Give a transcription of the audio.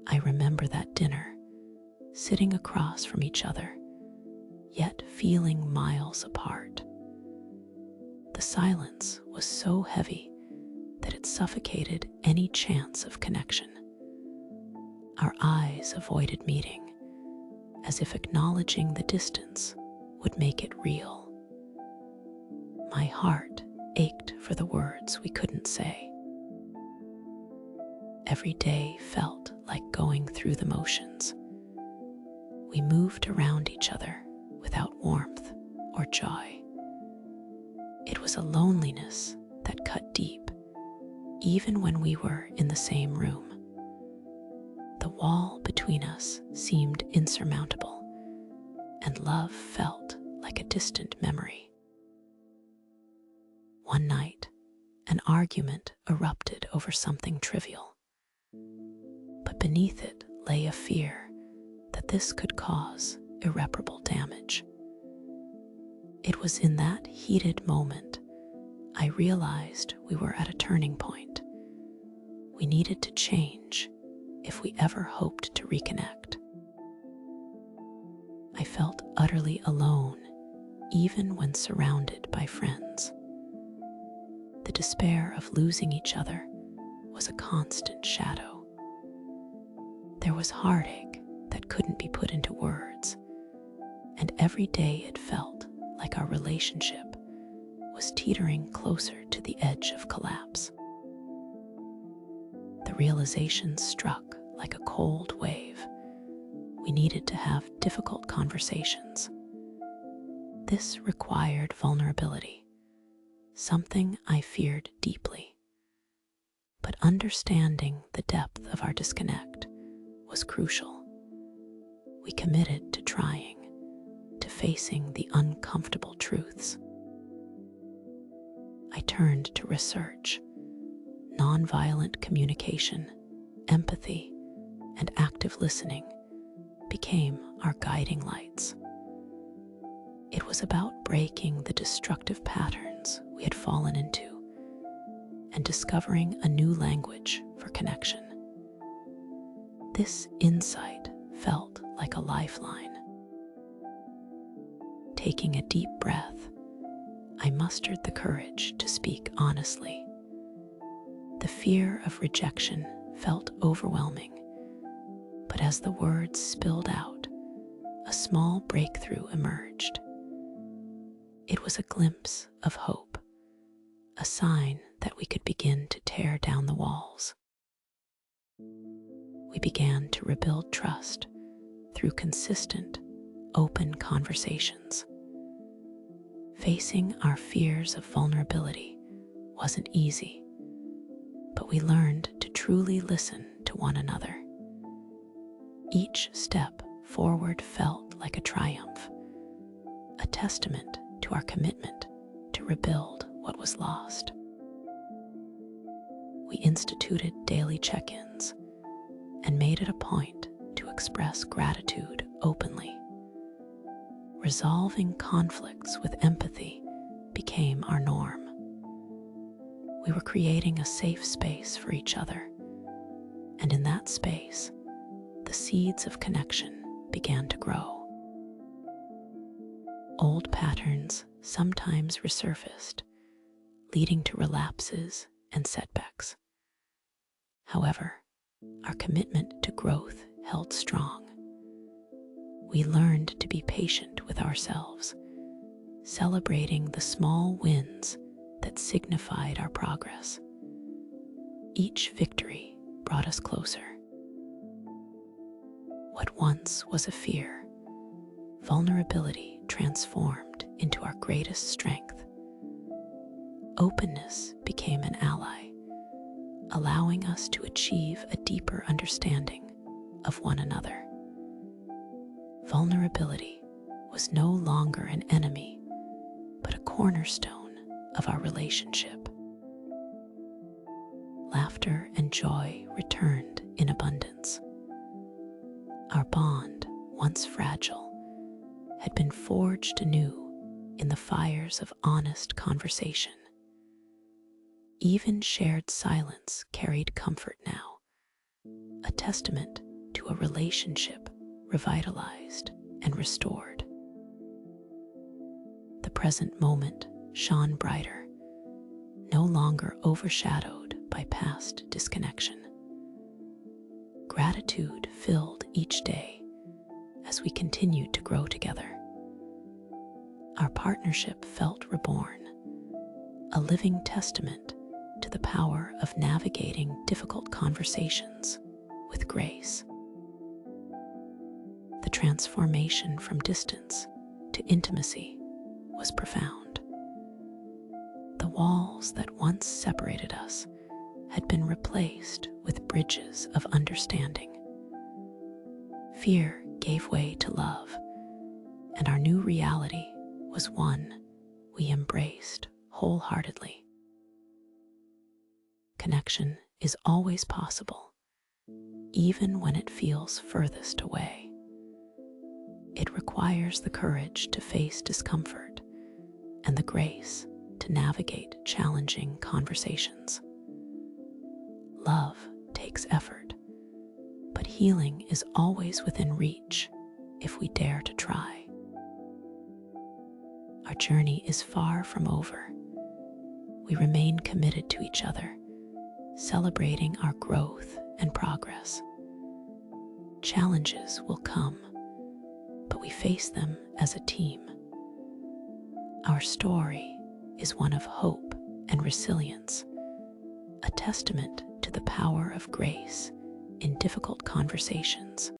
I remember that dinner, sitting across from each other, yet feeling miles apart. The silence was so heavy that it suffocated any chance of connection. Our eyes avoided meeting, as if acknowledging the distance would make it real. My heart ached for the words we couldn't say. Every day felt like going through the motions. We moved around each other without warmth or joy. It was a loneliness that cut deep, even when we were in the same room. The wall between us seemed insurmountable, and love felt like a distant memory. One night, an argument erupted over something trivial, but beneath it lay a fear that this could cause irreparable damage. It was in that heated moment I realized we were at a turning point. We needed to change if we ever hoped to reconnect. I felt utterly alone, even when surrounded by friends. The despair of losing each other was a constant shadow. There was heartache that couldn't be put into words, and every day it felt like our relationship was teetering closer to the edge of collapse. The realization struck like a cold wave. We needed to have difficult conversations. This required vulnerability, something I feared deeply. But understanding the depth of our disconnect was crucial. We committed to trying, to facing the uncomfortable truths. I turned to research. Nonviolent communication, empathy, and active listening became our guiding lights. It was about breaking the destructive patterns we had fallen into and discovering a new language for connection. This insight felt like a lifeline. Taking a deep breath, I mustered the courage to speak honestly. The fear of rejection felt overwhelming, but as the words spilled out, a small breakthrough emerged. It was a glimpse of hope, a sign that we could begin to tear down the walls. We began to rebuild trust through consistent, open conversations. Facing our fears of vulnerability wasn't easy, but we learned to truly listen to one another. Each step forward felt like a triumph, a testament to our commitment to rebuild what was lost. We instituted daily check-ins and made it a point to express gratitude openly. Resolving conflicts with empathy became our norm. We were creating a safe space for each other, and in that space, the seeds of connection began to grow. Old patterns sometimes resurfaced, leading to relapses and setbacks. However, our commitment to growth held strong. We learned to be patient with ourselves, celebrating the small wins that signified our progress. Each victory brought us closer. What once was a fear, vulnerability transformed into our greatest strength. Openness became an ally, allowing us to achieve a deeper understanding of one another. Vulnerability was no longer an enemy, but a cornerstone of our relationship. Laughter and joy returned in abundance. Our bond, once fragile, had been forged anew in the fires of honest conversation. Even shared silence carried comfort now, a testament a relationship revitalized and restored. The present moment shone brighter, no longer overshadowed by past disconnection. Gratitude filled each day as we continued to grow together. Our partnership felt reborn, a living testament to the power of navigating difficult conversations with grace. The transformation from distance to intimacy was profound. The walls that once separated us had been replaced with bridges of understanding. Fear gave way to love, and our new reality was one we embraced wholeheartedly. Connection is always possible, even when it feels furthest away. It requires the courage to face discomfort and the grace to navigate challenging conversations. Love takes effort, but healing is always within reach if we dare to try. Our journey is far from over. We remain committed to each other, celebrating our growth and progress. Challenges will come, but we face them as a team. Our story is one of hope and resilience, a testament to the power of grace in difficult conversations.